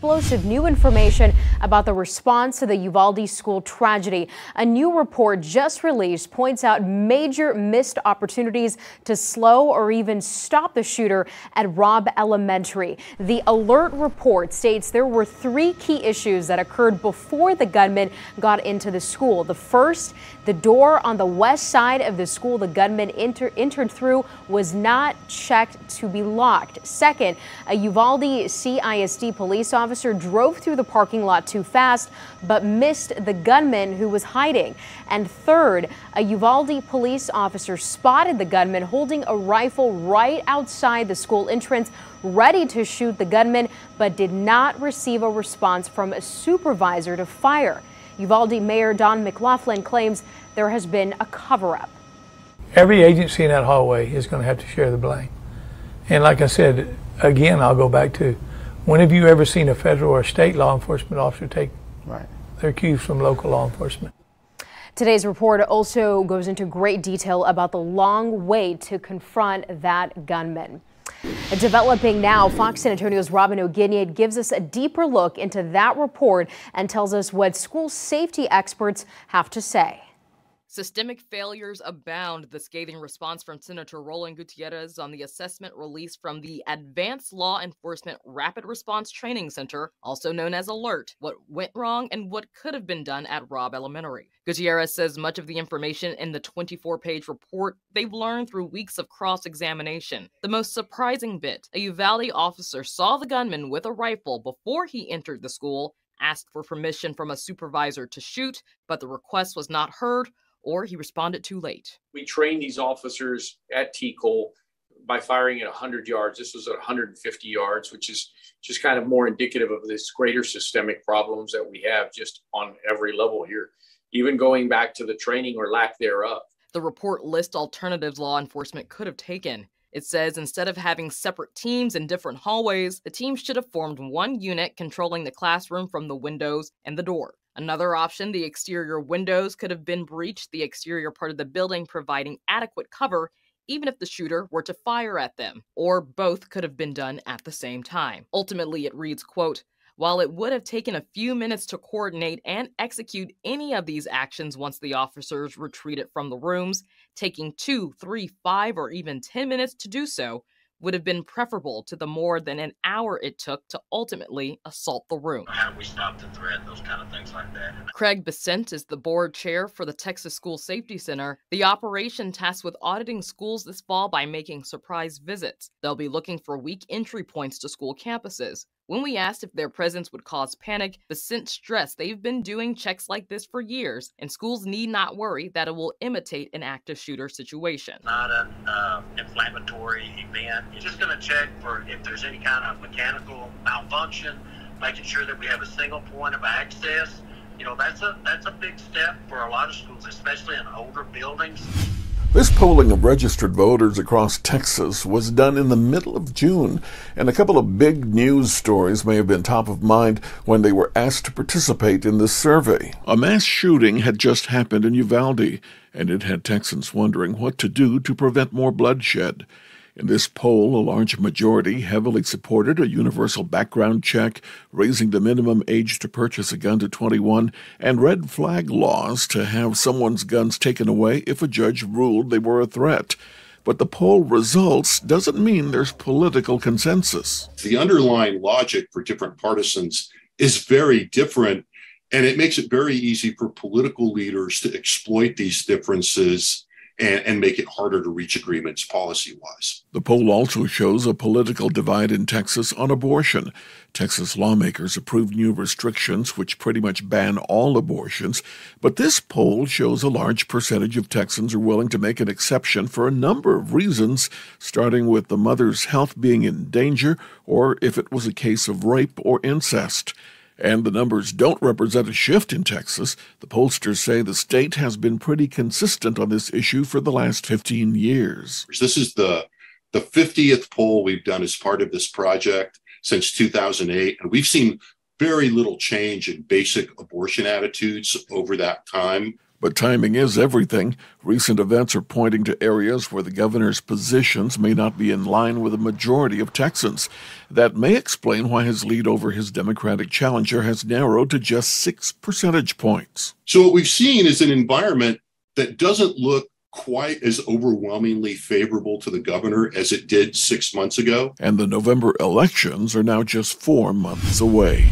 Explosive new information about the response to the Uvalde school tragedy. A new report just released points out major missed opportunities to slow or even stop the shooter at Robb Elementary. The ALERRT report states there were 3 key issues that occurred before the gunman got into the school. The first, the door on the west side of the school the gunman entered through was not checked to be locked. Second, a Uvalde CISD police officer drove through the parking lot too fast but missed the gunman who was hiding. And third, a Uvalde police officer spotted the gunman holding a rifle right outside the school entrance, ready to shoot the gunman, but did not receive a response from a supervisor to fire. Uvalde Mayor Don McLaughlin claims there has been a cover-up. Every agency in that hallway is going to have to share the blame. And like I said, again, I'll go back to, when have you ever seen a federal or state law enforcement officer take their cues from local law enforcement? Today's report also goes into great detail about the long wait to confront that gunman. Developing now, Fox San Antonio's Robb Elementary gives us a deeper look into that report and tells us what school safety experts have to say. Systemic failures abound, the scathing response from Senator Roland Gutierrez on the assessment released from the Advanced Law Enforcement Rapid Response Training Center, also known as ALERRT, what went wrong and what could have been done at Robb Elementary. Gutierrez says much of the information in the 24-page report they've learned through weeks of cross-examination. The most surprising bit, a Uvalde officer saw the gunman with a rifle before he entered the school, asked for permission from a supervisor to shoot, but the request was not heard, or he responded too late. We trained these officers at TCOL by firing at 100 yards. This was at 150 yards, which is just kind of more indicative of this greater systemic problems that we have just on every level here, even going back to the training or lack thereof. The report lists alternatives law enforcement could have taken. It says instead of having separate teams in different hallways, the team should have formed one unit controlling the classroom from the windows and the door. Another option, the exterior windows could have been breached, the exterior part of the building providing adequate cover, even if the shooter were to fire at them. Or both could have been done at the same time. Ultimately, it reads, quote, while it would have taken a few minutes to coordinate and execute any of these actions once the officers retreated from the rooms, taking 2, 3, 5, or even 10 minutes to do so would have been preferable to the more than an hour it took to ultimately assault the room. How do we stop the threat? Those kind of things like that. Craig Besant is the board chair for the Texas School Safety Center, the operation tasked with auditing schools this fall by making surprise visits. They'll be looking for weak entry points to school campuses. When we asked if their presence would cause panic, Besant stressed they've been doing checks like this for years, and schools need not worry that it will imitate an active shooter situation. Not an inflammatory event. You're just going to check for if there's any kind of mechanical malfunction, making sure that we have a single point of access. You know, that's a big step for a lot of schools, especially in older buildings. This polling of registered voters across Texas was done in the middle of June, and a couple of big news stories may have been top of mind when they were asked to participate in this survey. A mass shooting had just happened in Uvalde, and it had Texans wondering what to do to prevent more bloodshed. In this poll, a large majority heavily supported a universal background check, raising the minimum age to purchase a gun to 21, and red flag laws to have someone's guns taken away if a judge ruled they were a threat. But the poll results doesn't mean there's political consensus. The underlying logic for different partisans is very different, and it makes it very easy for political leaders to exploit these differences and make it harder to reach agreements policy-wise. The poll also shows a political divide in Texas on abortion. Texas lawmakers approved new restrictions which pretty much ban all abortions, but this poll shows a large percentage of Texans are willing to make an exception for a number of reasons, starting with the mother's health being in danger or if it was a case of rape or incest. And the numbers don't represent a shift in Texas. The pollsters say the state has been pretty consistent on this issue for the last 15 years. This is the 50th poll we've done as part of this project since 2008, and we've seen very little change in basic abortion attitudes over that time. But timing is everything. Recent events are pointing to areas where the governor's positions may not be in line with a majority of Texans. That may explain why his lead over his Democratic challenger has narrowed to just 6 percentage points. So what we've seen is an environment that doesn't look quite as overwhelmingly favorable to the governor as it did 6 months ago. And the November elections are now just 4 months away.